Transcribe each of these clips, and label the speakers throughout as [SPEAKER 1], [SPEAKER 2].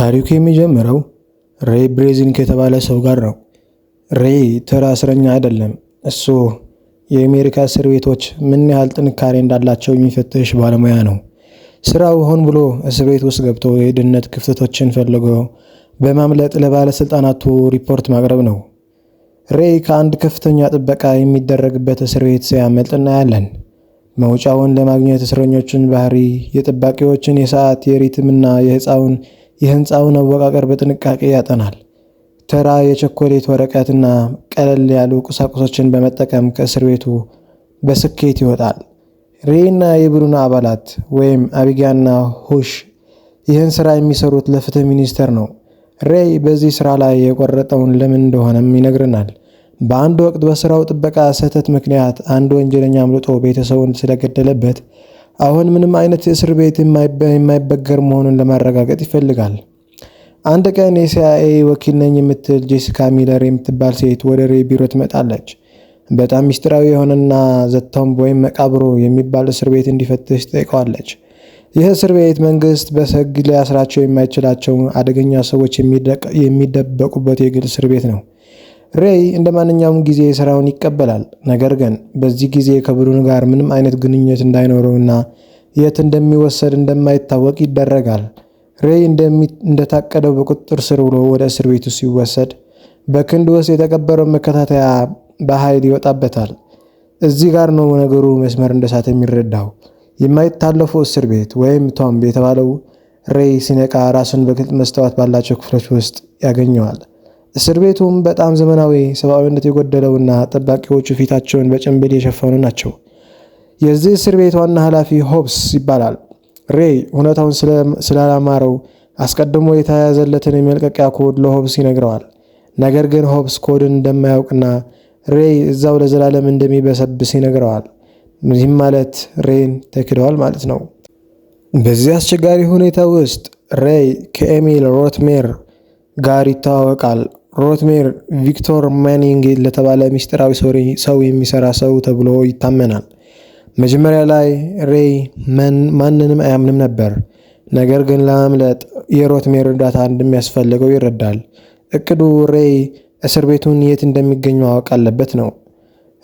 [SPEAKER 1] ታሪኩ የሚጀምረው ሬይ ብሬዚንግ ከተባለ ሰው ጋር ነው። ሬይ ተራ እስረኛ አይደለም። እሱ የአሜሪካ እስር ቤቶች ምን ያህል ጥንካሬ እንዳላቸው የሚፈትሽ ባለሙያ ነው። ስራው ሆን ብሎ እስር ቤት ውስጥ ገብቶ የደህንነት ክፍተቶችን ፈልጎ በማምለጥ ለባለስልጣናቱ ሪፖርት ማቅረብ ነው። ሬይ ከአንድ ከፍተኛ ጥበቃ የሚደረግበት እስር ቤት ሲያመልጥ እናያለን። መውጫውን ለማግኘት እስረኞችን ባህሪ፣ የጠባቂዎችን የሰዓት፣ የሪትምና የህንፃውን አወቃቀር በጥንቃቄ ያጠናል። ተራ የቸኮሌት ወረቀትና ቀለል ያሉ ቁሳቁሶችን በመጠቀም ከእስር ቤቱ በስኬት ይወጣል። ሬይና የቡድኑ አባላት ወይም አቢጋና ሁሽ ይህን ስራ የሚሰሩት ለፍትህ ሚኒስቴር ነው። ሬይ በዚህ ስራ ላይ የቆረጠውን ለምን እንደሆነም ይነግረናል። በአንድ ወቅት በስራው ጥበቃ ስህተት ምክንያት አንድ ወንጀለኛ አምልጦ ቤተሰቡን ስለገደለበት አሁን ምንም አይነት እስር ቤት የማይበገር መሆኑን ለማረጋገጥ ይፈልጋል። አንድ ቀን የሲአይኤ ወኪል ነኝ የምትል ጄሲካ ሚለር የምትባል ሴት ወደ ሬይ ቢሮ ትመጣለች። በጣም ሚስጥራዊ የሆነና ዘቶምብ ወይም መቃብሩ የሚባል እስር ቤት እንዲፈትሽ ትጠይቀዋለች። ይህ እስር ቤት መንግስት በሕግ ሊያስራቸው የማይችላቸው አደገኛ ሰዎች የሚደበቁበት የግል እስር ቤት ነው። ሬይ እንደ ማንኛውም ጊዜ ስራውን ይቀበላል። ነገር ግን በዚህ ጊዜ ከቡድኑ ጋር ምንም አይነት ግንኙነት እንዳይኖረውና የት እንደሚወሰድ እንደማይታወቅ ይደረጋል። ሬይ እንደታቀደው በቁጥጥር ስር ውሎ ወደ እስር ቤቱ ሲወሰድ በክንድ ውስጥ የተቀበረው መከታተያ በኃይል ይወጣበታል። እዚህ ጋር ነው ነገሩ መስመር እንደሳተ የሚረዳው። የማይታለፈው እስር ቤት ወይም ቶምብ የተባለው ሬይ ሲነቃ ራሱን በግልጽ መስታወት ባላቸው ክፍሎች ውስጥ ያገኘዋል። እስር ቤቱም በጣም ዘመናዊ፣ ሰብአዊነት የጎደለውና ጠባቂዎቹ ፊታቸውን በጭንብል የሸፈኑ ናቸው። የዚህ እስር ቤት ዋና ኃላፊ ሆብስ ይባላል። ሬይ ሁኔታውን ስላላማረው አስቀድሞ የተያያዘለትን የመልቀቂያ ኮድ ለሆብስ ይነግረዋል። ነገር ግን ሆብስ ኮድን እንደማያውቅና ሬይ እዛው ለዘላለም እንደሚበሰብስ ይነግረዋል። ይህም ማለት ሬይን ተክደዋል ማለት ነው። በዚህ አስቸጋሪ ሁኔታ ውስጥ ሬይ ከኤሚል ሮትሜር ጋር ይተዋወቃል። ሮትሜር ቪክቶር ማኒንግ ለተባለ ሚስጥራዊ ሰው የሚሰራ ሰው ተብሎ ይታመናል። መጀመሪያ ላይ ሬይ ማንንም አያምንም ነበር። ነገር ግን ለማምለጥ የሮትሜር እርዳታ እንደሚያስፈልገው ይረዳል። እቅዱ ሬይ እስር ቤቱን የት እንደሚገኝ ማወቅ አለበት ነው።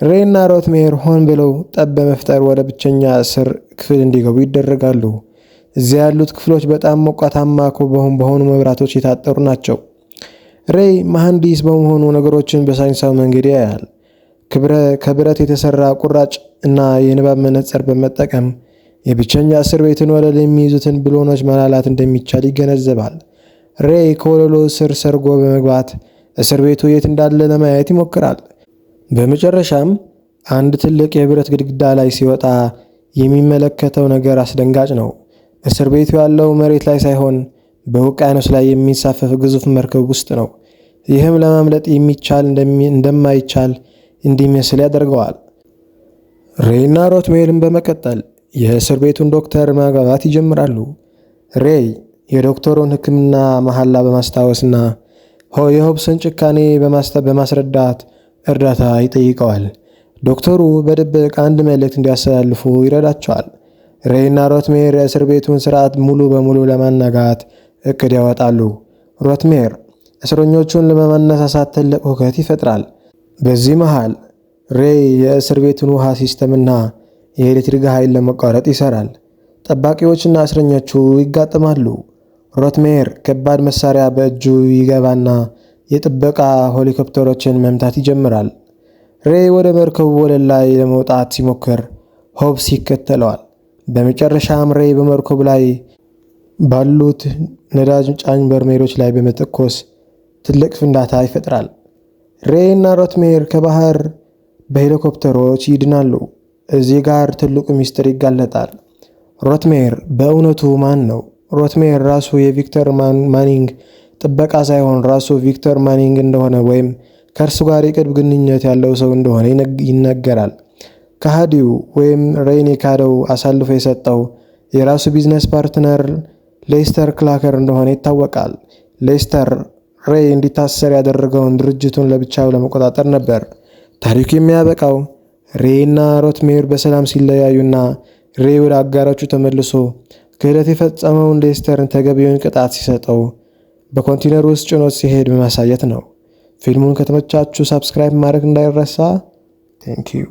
[SPEAKER 1] ሬይ እና ሮትሜር ሆን ብለው ጠብ በመፍጠር ወደ ብቸኛ እስር ክፍል እንዲገቡ ይደረጋሉ። እዚያ ያሉት ክፍሎች በጣም ሞቃታማ በሆኑ መብራቶች የታጠሩ ናቸው። ሬይ መሐንዲስ በመሆኑ ነገሮችን በሳይንሳዊ መንገድ ያያል። ከብረት የተሰራ ቁራጭ እና የንባብ መነጽር በመጠቀም የብቸኛ እስር ቤትን ወለል የሚይዙትን ብሎኖች መላላት እንደሚቻል ይገነዘባል። ሬይ ከወለሉ ስር ሰርጎ በመግባት እስር ቤቱ የት እንዳለ ለማየት ይሞክራል። በመጨረሻም አንድ ትልቅ የብረት ግድግዳ ላይ ሲወጣ የሚመለከተው ነገር አስደንጋጭ ነው። እስር ቤቱ ያለው መሬት ላይ ሳይሆን በውቅያኖስ ላይ የሚንሳፈፍ ግዙፍ መርከብ ውስጥ ነው። ይህም ለማምለጥ እንደማይቻል እንዲመስል ያደርገዋል። ሬይና ሮትሜርን በመቀጠል የእስር ቤቱን ዶክተር ማግባባት ይጀምራሉ። ሬይ የዶክተሩን ሕክምና መሐላ በማስታወስና የሆብስን ጭካኔ በማስረዳት እርዳታ ይጠይቀዋል። ዶክተሩ በድብቅ አንድ መልእክት እንዲያስተላልፉ ይረዳቸዋል። ሬይና ሮትሜር የእስር ቤቱን ስርዓት ሙሉ በሙሉ ለማናጋት እቅድ ያወጣሉ። ሮትሜር እስረኞቹን ለማነሳሳት ትልቅ ሁከት ይፈጥራል። በዚህ መሃል ሬይ የእስር ቤቱን ውሃ ሲስተምና የኤሌክትሪክ ኃይል ለመቋረጥ ይሰራል። ጠባቂዎችና እስረኞቹ ይጋጠማሉ። ሮትሜር ከባድ መሳሪያ በእጁ ይገባና የጥበቃ ሄሊኮፕተሮችን መምታት ይጀምራል። ሬይ ወደ መርከቡ ወለል ላይ ለመውጣት ሲሞክር ሆብስ ይከተለዋል። በመጨረሻም ሬይ በመርከቡ ላይ ባሉት ነዳጅ ጫኝ በርሜሎች ላይ በመተኮስ ትልቅ ፍንዳታ ይፈጥራል። ሬይ እና ሮትሜር ከባህር በሄሊኮፕተሮች ይድናሉ። እዚህ ጋር ትልቁ ሚስጥር ይጋለጣል። ሮትሜር በእውነቱ ማን ነው? ሮትሜር ራሱ የቪክተር ማኒንግ ጥበቃ ሳይሆን ራሱ ቪክተር ማኒንግ እንደሆነ ወይም ከእርሱ ጋር የቅርብ ግንኙነት ያለው ሰው እንደሆነ ይነገራል። ከሃዲው ወይም ሬይን የካደው አሳልፎ የሰጠው የራሱ ቢዝነስ ፓርትነር ሌስተር ክላከር እንደሆነ ይታወቃል። ሌስተር ሬይ እንዲታሰር ያደረገውን ድርጅቱን ለብቻው ለመቆጣጠር ነበር። ታሪኩ የሚያበቃው ሬይ እና ሮትሜር በሰላም ሲለያዩና ሬይ ወደ አጋሮቹ ተመልሶ ክህደት የፈጸመውን ሌስተርን ተገቢውን ቅጣት ሲሰጠው በኮንቴነር ውስጥ ጭኖት ሲሄድ በማሳየት ነው። ፊልሙን ከተመቻችሁ ሰብስክራይብ ማድረግ እንዳይረሳ። ቴንክ ዩ